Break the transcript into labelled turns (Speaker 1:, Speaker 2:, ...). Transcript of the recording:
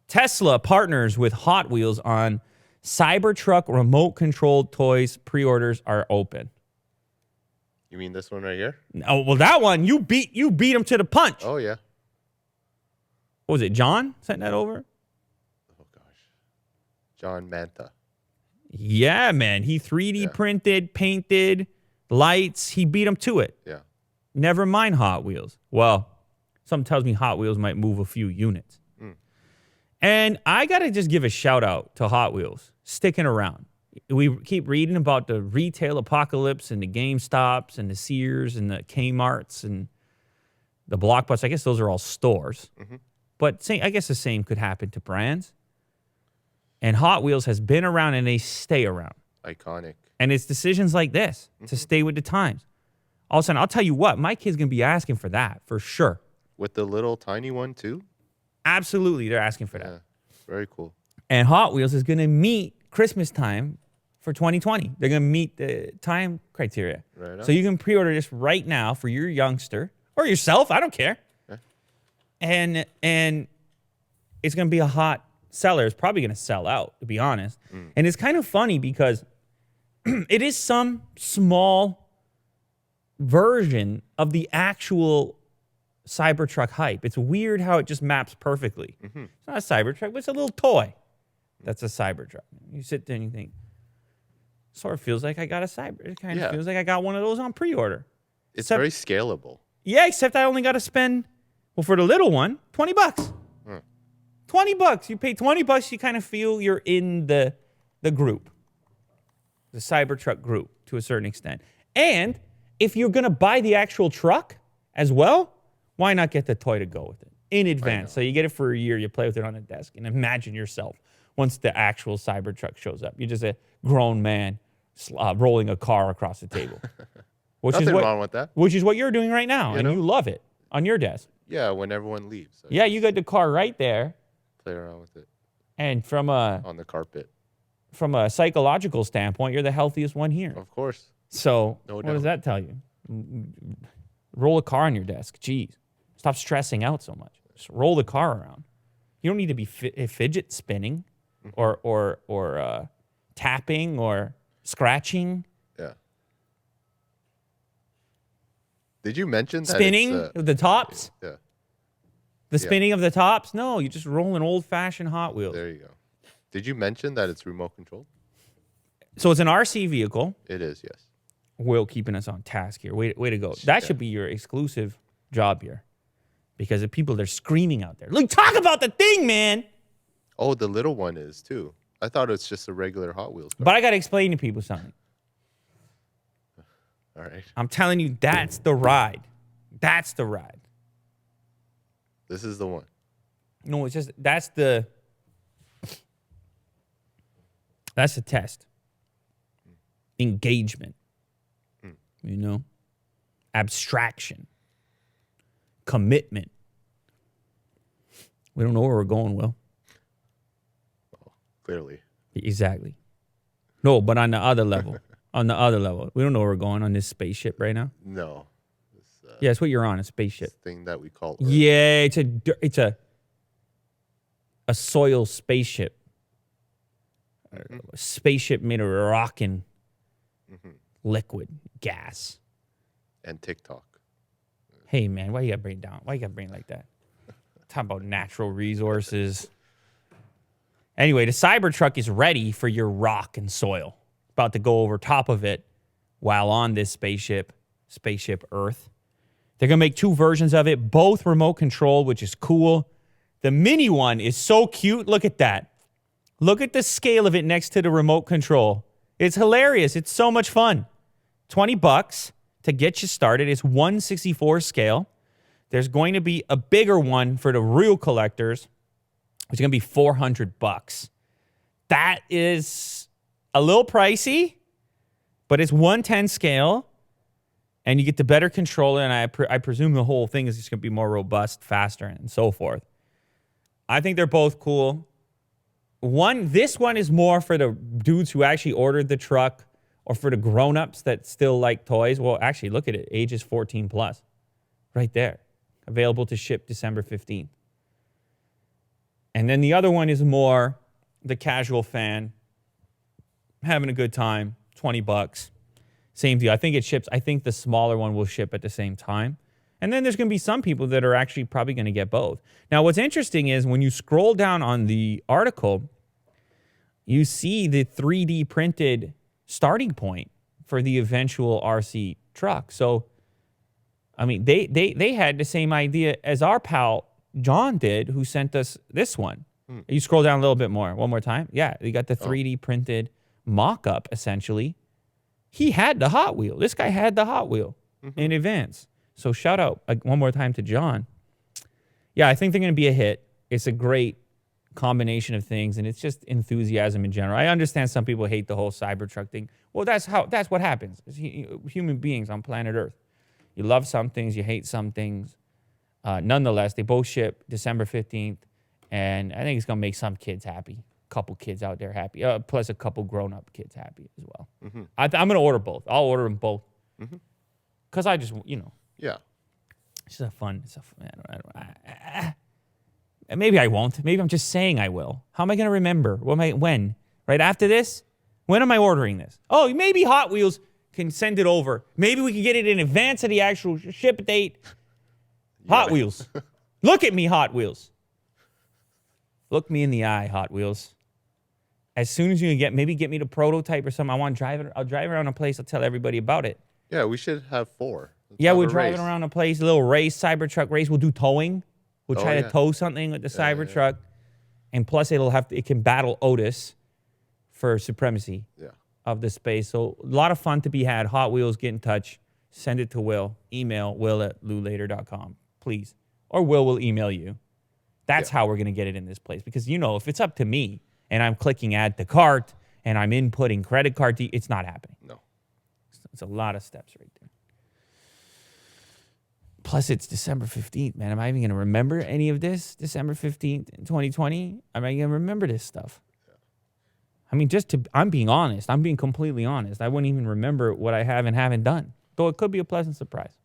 Speaker 1: Tesla partners with Hot Wheels on Cybertruck remote-controlled toys. Pre-orders are open.
Speaker 2: You mean this one right here?
Speaker 1: Oh, well, that one, you beat him to the punch.
Speaker 2: Oh, yeah.
Speaker 1: What was it, John sent that over?
Speaker 2: Oh, gosh. John Manta.
Speaker 1: Yeah, man. He 3D printed, painted, lights. He beat him to it.
Speaker 2: Yeah.
Speaker 1: Never mind Hot Wheels. Well, something tells me Hot Wheels might move a few units. And I got to just give a shout out to Hot Wheels sticking around. We keep reading about the retail apocalypse and the GameStops and the Sears and the Kmarts and the Blockbusters. I guess those are all stores. But I guess the same could happen to brands. And Hot Wheels has been around and they stay around.
Speaker 2: Iconic.
Speaker 1: And it's decisions like this to stay with the times. All of a sudden, I'll tell you what, my kid's going to be asking for that for sure.
Speaker 2: With the little tiny one, too?
Speaker 1: Absolutely, they're asking for that.
Speaker 2: Yeah, very cool.
Speaker 1: And Hot Wheels is going to meet Christmas time for 2020. They're going to meet the time criteria.
Speaker 2: Right on.
Speaker 1: So you can pre-order this right now for your youngster or yourself. I don't care.
Speaker 2: Okay.
Speaker 1: And it's going to be a hot seller. It's probably going to sell out, to be honest. And it's kind of funny because it is some small version of the actual Cybertruck hype. It's weird how it just maps perfectly. It's not a Cybertruck, but it's a little toy. That's a Cybertruck. You sit there and you think, sort of feels like I got a Cyber. It kind of feels like I got one of those on pre-order.
Speaker 2: It's very scalable.
Speaker 1: Yeah, except I only got to spend, well, for the little one, $20. $20. You pay $20, you kind of feel you're in the group. The Cybertruck group, to a certain extent. And if you're going to buy the actual truck as well, why not get the toy to go with it in advance? So you get it for a year, you play with it on a desk, and imagine yourself once the actual Cybertruck shows up. You're just a grown man rolling a car across the table.
Speaker 2: Nothing wrong with that.
Speaker 1: Which is what you're doing right now, and you love it on your desk.
Speaker 2: Yeah, when everyone leaves.
Speaker 1: Yeah, you got the car right there.
Speaker 2: Play around with it.
Speaker 1: And
Speaker 2: on the carpet.
Speaker 1: From a psychological standpoint, you're the healthiest one here.
Speaker 2: Of course.
Speaker 1: So what does that tell you? Roll a car on your desk. Jeez. Stop stressing out so much. Just roll the car around. You don't need to be fidget spinning or tapping or scratching.
Speaker 2: Yeah. Did you mention that
Speaker 1: spinning the tops?
Speaker 2: Yeah.
Speaker 1: The spinning of the tops? No, you just roll an old-fashioned Hot Wheels.
Speaker 2: There you go. Did you mention that it's remote controlled?
Speaker 1: So it's an RC vehicle.
Speaker 2: It is, yes.
Speaker 1: Will keeping us on task here. Way to go. That should be your exclusive job here. Because the people, they're screaming out there. Look, talk about the thing, man.
Speaker 2: Oh, the little one is, too. I thought it's just a regular Hot Wheels car.
Speaker 1: But I got to explain to people something.
Speaker 2: All right.
Speaker 1: I'm telling you, that's the ride. That's the ride.
Speaker 2: This is the one.
Speaker 1: No, it's just, that's the test. Engagement. You know? Abstraction. Commitment. We don't know where we're going, Will.
Speaker 2: Oh, clearly.
Speaker 1: Exactly. No, but on the other level. On the other level. We don't know where we're going on this spaceship right now.
Speaker 2: No.
Speaker 1: Yeah, it's what you're on, a spaceship.
Speaker 2: This thing that we call Earth.
Speaker 1: Yeah, it's a soil spaceship. A spaceship made of rocking liquid gas.
Speaker 2: And TikTok.
Speaker 1: Hey, man, why you got to bring down? Why you got to bring like that? Talking about natural resources. Anyway, the Cybertruck is ready for your rock and soil. About to go over top of it while on this spaceship Earth. They're going to make two versions of it, both remote controlled, which is cool. The mini one is so cute. Look at that. Look at the scale of it next to the remote control. It's hilarious. It's so much fun. $20 to get you started. It's 1/64 scale. There's going to be a bigger one for the real collectors, which is going to be $400. That is a little pricey, but it's 1/10 scale, and you get the better controller, and I presume the whole thing is just going to be more robust, faster, and so forth. I think they're both cool. This one is more for the dudes who actually ordered the truck or for the grown-ups that still like toys. Well, actually, look at it. Ages 14 plus. Right there. Available to ship December 15th. And then the other one is more the casual fan having a good time, $20. Same deal. I think it ships. I think the smaller one will ship at the same time. And then there's going to be some people that are actually probably going to get both. Now, what's interesting is when you scroll down on the article, you see the 3D printed starting point for the eventual RC truck. So, I mean, they had the same idea as our pal John did, who sent us this one. You scroll down a little bit more. One more time. Yeah, you got the 3D printed mock-up, essentially. He had the Hot Wheel. This guy had the Hot Wheel in advance. So shout out one more time to John. Yeah, I think they're going to be a hit. It's a great combination of things, and it's just enthusiasm in general. I understand some people hate the whole Cybertruck thing. Well, that's what happens. It's human beings on planet Earth. You love some things, you hate some things. Nonetheless, they both ship December 15th, and I think it's going to make some kids happy. A couple kids out there happy, plus a couple grown-up kids happy as well. I'm going to order both. I'll order them both. Because I just,
Speaker 2: Yeah.
Speaker 1: it's just fun. Maybe I won't. Maybe I'm just saying I will. How am I going to remember? When? Right after this? When am I ordering this? Oh, maybe Hot Wheels can send it over. Maybe we can get it in advance of the actual ship date. Hot Wheels. Look at me, Hot Wheels. Look me in the eye, Hot Wheels. As soon as you get me the prototype or something, I want to drive it. I'll drive around a place. I'll tell everybody about it.
Speaker 2: Yeah, we should have 4.
Speaker 1: We're driving around a place, a little race, Cybertruck race. We'll do towing. We'll try to tow something with the Cybertruck. And plus, it can battle Otis for supremacy of the space. So a lot of fun to be had. Hot Wheels, get in touch. Send it to Will. Email will@lulater.com, please. Or will email you. That's how we're going to get it in this place. Because, if it's up to me and I'm clicking add to cart and I'm inputting credit card, it's not happening.
Speaker 2: No.
Speaker 1: It's a lot of steps right there. Plus, it's December 15th, man. Am I even going to remember any of this? December 15th, 2020? Am I going to remember this stuff? I mean, I'm being honest. I'm being completely honest. I wouldn't even remember what I have and haven't done. Though it could be a pleasant surprise.